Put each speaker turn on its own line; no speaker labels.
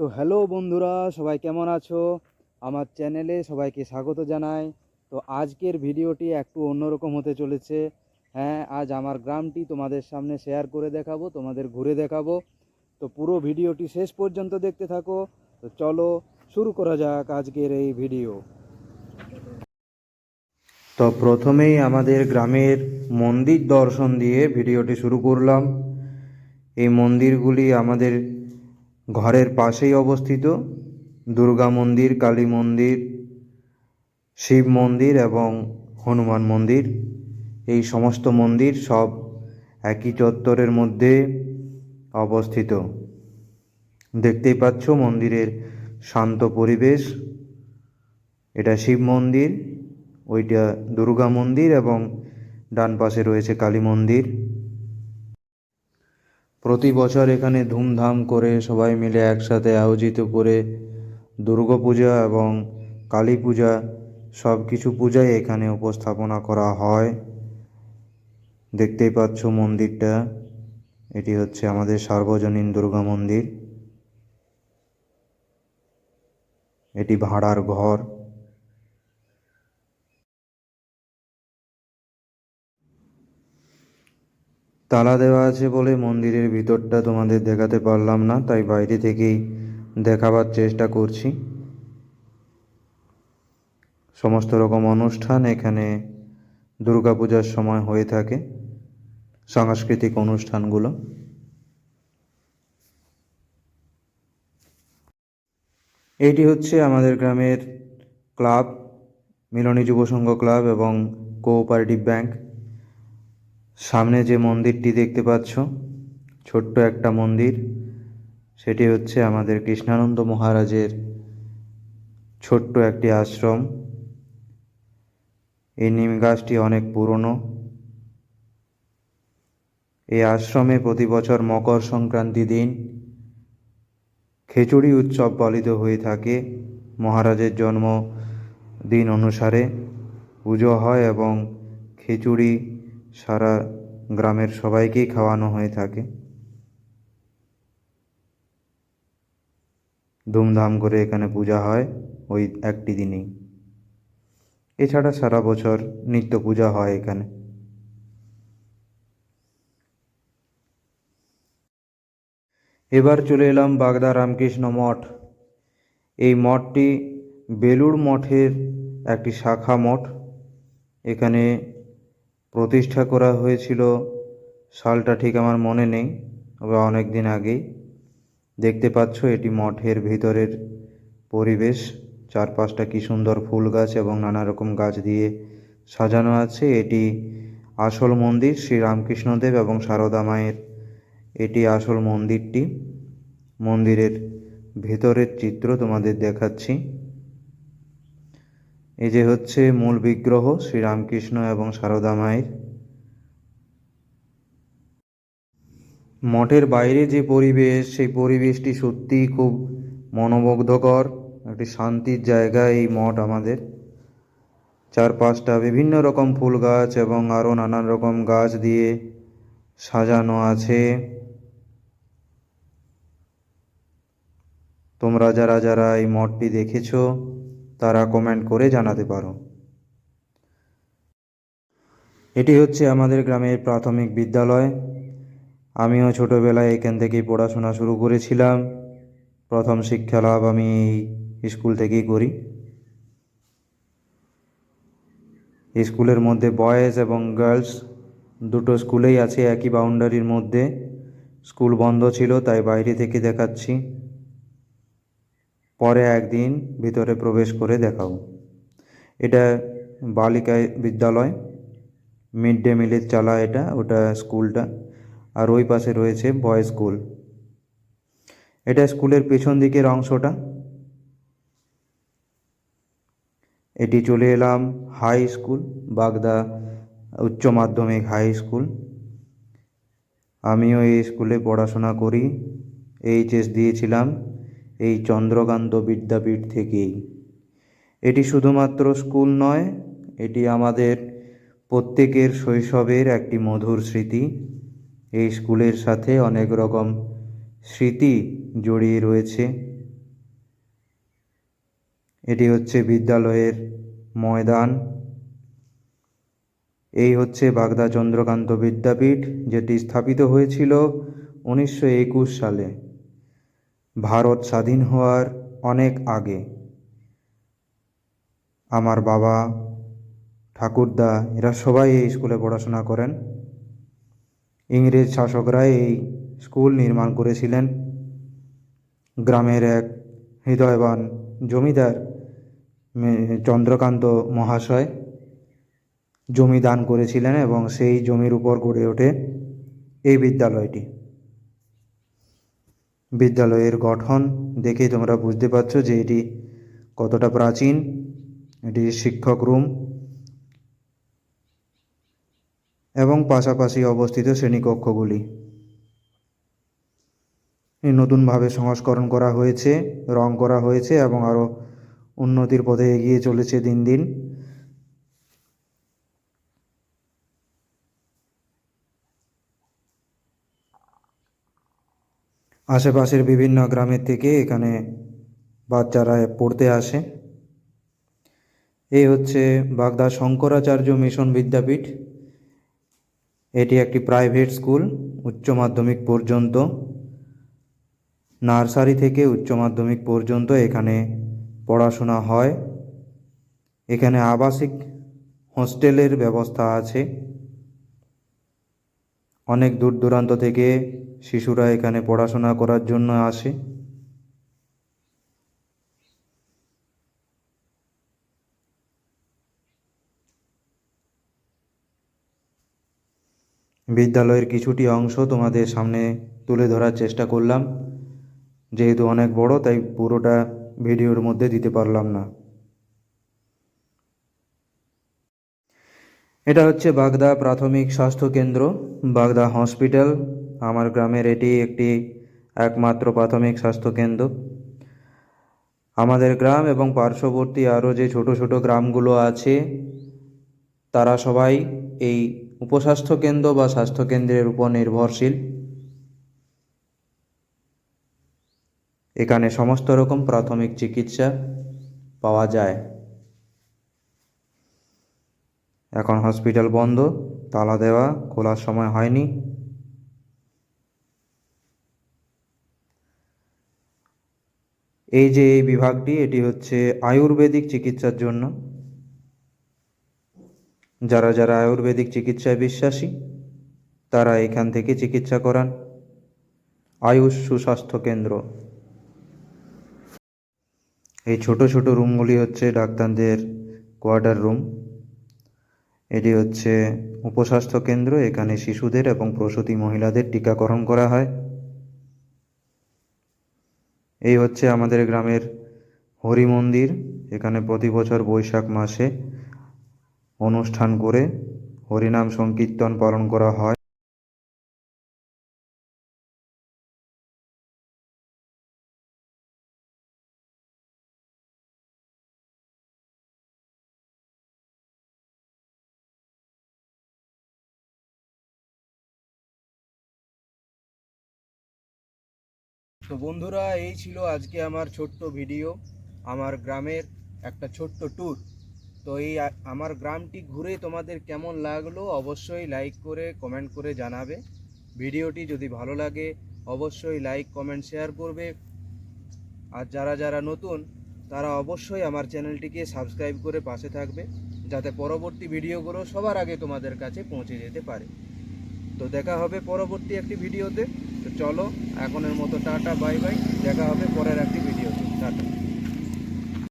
তো হ্যালো বন্ধুরা, সবাই কেমন আছো? আমার চ্যানেলে সবাইকে স্বাগত জানাই। তো আজকের ভিডিওটি একটু অন্যরকম হতে চলেছে। হ্যাঁ, আজ আমার গ্রামটি তোমাদের সামনে শেয়ার করে দেখাবো, তোমাদের ঘুরে দেখাবো। তো পুরো ভিডিওটি শেষ পর্যন্ত দেখতে থাকো। তো চলো শুরু করা যাক আজকের এই ভিডিও। তো প্রথমেই আমাদের গ্রামের মন্দির দর্শন দিয়ে ভিডিওটি শুরু করলাম। এই মন্দিরগুলি আমাদের ঘরের পাশেই অবস্থিত। দুর্গা মন্দির, কালী মন্দির, শিব মন্দির এবং হনুমান মন্দির, এই সমস্ত মন্দির সব একই চত্বরের মধ্যে অবস্থিত। দেখতেই পাচ্ছ মন্দিরের শান্ত পরিবেশ। এটা শিব মন্দির, ওইটা দুর্গা মন্দির এবং ডান পাশে রয়েছে কালী মন্দির। প্রতি বছর এখানে ধুমধাম করে সবাই মিলে একসাথে আয়োজিত করে দুর্গাপূজা এবং কালী পূজা সব কিছু পূজাই এখানে উপস্থাপনা করা হয়। দেখতেই পাচ্ছ মন্দিরটা, এটি হচ্ছে আমাদের সার্বজনীন দুর্গা মন্দির। এটি ভাড়ার ঘর। তালা দেওয়া আছে বলে মন্দিরের ভিতরটা তোমাদের দেখাতে পারলাম না, তাই বাইরে থেকেই দেখাবার চেষ্টা করছি। সমস্ত রকম অনুষ্ঠান এখানে দুর্গাপূজার সময় হয়ে থাকে, সাংস্কৃতিক অনুষ্ঠানগুলো। এইটি হচ্ছে আমাদের গ্রামের ক্লাব, মিলনী যুব সংঘ ক্লাব এবং কোঅপারেটিভ ব্যাংক। সামনে যে মন্দিরটি দেখতে পাচ্ছ, ছোট্ট একটা মন্দির, সেটি হচ্ছে আমাদের কৃষ্ণানন্দ মহারাজের ছোট্ট একটি আশ্রম। এই নিম গাছটি অনেক পুরনো। এই আশ্রমে প্রতি বছর মকর সংক্রান্তি দিন খিচুড়ি উৎসব পালিত হয়ে থাকে। মহারাজের জন্মদিন অনুসারে পুজো হয় এবং খিচুড়ি সারা গ্রামের সবাইকেই খাওয়ানো হয়ে থাকে। ধুমধাম করে এখানে পূজা হয় ওই একটি দিনেই। এছাড়া সারা বছর নিত্য পূজা হয় এখানে। এবার চলে এলাম বাগদা রামকৃষ্ণ মঠ। এই মঠটি বেলুড় মঠের একটি শাখা মঠ। এখানে প্রতিষ্ঠা করা হয়েছিল, সালটা ঠিক আমার মনে নেই, তবে অনেক দিন আগেই। দেখতে পাচ্ছ এটি মঠের ভিতরের পরিবেশ। চারপাশটা কি সুন্দর ফুল গাছ এবং নানা রকম গাছ দিয়ে সাজানো আছে। এটি আসল মন্দির, শ্রী রামকৃষ্ণদেব এবং সারদা মায়ের এটি আসল মন্দিরটি। মন্দিরের ভেতরের চিত্র তোমাদের দেখাচ্ছি। এই যে হচ্ছে মূল বিগ্রহ শ্রীরামকৃষ্ণ এবং সারদা মায়ের। মঠের বাইরে যে পরিবেশ, সেই পরিবেশটি সত্যিই খুব মনোমুগ্ধকর। একটি শান্তির জায়গা এই মঠ আমাদের। চারপাশটা বিভিন্ন রকম ফুল গাছ এবং আরও নানান রকম গাছ দিয়ে সাজানো আছে। তোমরা যারা যারা এই মঠটি দেখেছো তারা কমেন্ট করে জানাতে পারো। এটি হচ্ছে আমাদের গ্রামের প্রাথমিক বিদ্যালয়। আমিও ছোটোবেলায় এখান থেকেই পড়াশোনা শুরু করেছিলাম। প্রথম শিক্ষা লাভ আমি এই স্কুল থেকেই করি। স্কুলের মধ্যে বয়েজ এবং গার্লস দুটো স্কুলেই আছে একই বাউন্ডারির মধ্যে। স্কুল বন্ধ ছিল তাই বাইরে থেকে দেখাচ্ছি, পরে একদিন ভিতরে প্রবেশ করে দেখাবো। এটা বালিকা বিদ্যালয়, মিড ডে মিলের চালা এটা, ওটা স্কুলটা। আর ওই পাশে রয়েছে বয়েজ স্কুল। এটা স্কুলের পেছন দিকের অংশটা। এটি চলে এলাম হাই স্কুল, বাগদা উচ্চ মাধ্যমিক হাই স্কুল। আমিও এই স্কুলে পড়াশোনা করি, এইচএস দিয়েছিলাম এই চন্দ্রকান্ত বিদ্যাপীঠ থেকেই। এটি শুধুমাত্র স্কুল নয়, এটি আমাদের প্রত্যেকের শৈশবের একটি মধুর স্মৃতি। এই স্কুলের সাথে অনেক রকম স্মৃতি জড়িয়ে রয়েছে। এটি হচ্ছে বিদ্যালয়ের ময়দান। এই হচ্ছে বাগদা চন্দ্রকান্ত বিদ্যাপীঠ, যেটি স্থাপিত হয়েছিল 1921 সালে, ভারত স্বাধীন হওয়ার অনেক আগে। আমার বাবা, ঠাকুরদা এরা সবাই এই স্কুলে পড়াশোনা করেন। ইংরেজ শাসকরা এই স্কুল নির্মাণ করেছিলেন। গ্রামের এক হৃদয়বান জমিদার চন্দ্রকান্ত মহাশয় জমি দান করেছিলেন এবং সেই জমির উপর গড়ে ওঠে এই বিদ্যালয়টি। বিদ্যালয়ের গঠন দেখে তোমরা বুঝতে পারছো যে এটি কতটা প্রাচীন। এটি শিক্ষক রুম এবং পাশাপাশি অবস্থিত শ্রেণীকক্ষগুলি নতুনভাবে সংস্করণ করা হয়েছে, রং করা হয়েছে এবং আরও উন্নতির পথে এগিয়ে চলেছে দিন দিন। আশেপাশের বিভিন্ন গ্রামের থেকে এখানে বাচ্চারা পড়তে আসে। এই হচ্ছে বাগদা শঙ্করাচার্য মিশন বিদ্যাপীঠ। এটি একটি প্রাইভেট স্কুল, উচ্চ মাধ্যমিক পর্যন্ত, নার্সারি থেকে উচ্চ মাধ্যমিক পর্যন্ত এখানে পড়াশোনা হয়। এখানে আবাসিক হোস্টেলের ব্যবস্থা আছে। অনেক দূর দূরান্ত থেকে শিশুরা এখানে পড়াশোনা করার জন্য আসে। বিদ্যালয়ের কিছুটি অংশ তোমাদের সামনে তুলে ধরার চেষ্টা করলাম। যেহেতু অনেক বড় তাই পুরোটা ভিডিওর মধ্যে দিতে পারলাম না। এটা হচ্ছে বাগদা প্রাথমিক স্বাস্থ্য কেন্দ্র, বাগদা হসপিটাল। আমার গ্রামের এটি একটি একমাত্র প্রাথমিক স্বাস্থ্য কেন্দ্র। আমাদের গ্রাম এবং পার্শ্ববর্তী আরও যে ছোট ছোট গ্রামগুলো আছে তারা সবাই এই উপস্বাস্থ্য কেন্দ্র বা স্বাস্থ্যকেন্দ্রের উপর নির্ভরশীল। এখানে সমস্ত রকম প্রাথমিক চিকিৎসা পাওয়া যায়। এখন হসপিটাল বন্ধ, তালা দেওয়া, খোলার সময় হয়নি। এই যে এই বিভাগটি, এটি হচ্ছে আয়ুর্বেদিক চিকিৎসার জন্য। যারা যারা আয়ুর্বেদিক চিকিৎসায় বিশ্বাসী তারা এখান থেকে চিকিৎসা করান। আয়ুষ সুস্বাস্থ্য কেন্দ্র। এই ছোট ছোট রুমগুলি হচ্ছে ডাক্তারদের কোয়ার্টার রুম। এটি হচ্ছে উপস্বাস্থ্য কেন্দ্র। এখানে শিশুদের এবং প্রসূতি মহিলাদের টিকাকরণ করা হয়। এই হচ্ছে আমাদের গ্রামের হরি মন্দির। এখানে প্রতি বছর বৈশাখ মাসে অনুষ্ঠান করে হরিনাম সংকীর্তন পালন করা হয়। তো বন্ধুরা, এই ছিল আজকে আমার ছোট্ট ভিডিও, আমার গ্রামের একটা ছোট্ট ট্যুর। তো এই আমার গ্রামটি ঘুরে তোমাদের কেমন লাগলো অবশ্যই লাইক করে কমেন্ট করে জানাবে। ভিডিওটি যদি ভালো লাগে অবশ্যই লাইক কমেন্ট শেয়ার করবে। আর যারা যারা নতুন তারা অবশ্যই আমার চ্যানেলটিকে সাবস্ক্রাইব করে পাশে থাকবে, যাতে পরবর্তী ভিডিওগুলো সবার আগে তোমাদের কাছে পৌঁছে যেতে পারে। তো দেখা হবে পরবর্তী একটি ভিডিওতে। তো চলো এখনের মতো টাটা, বাই বাই। দেখা হবে পরের একটি ভিডিওতে। টাটা।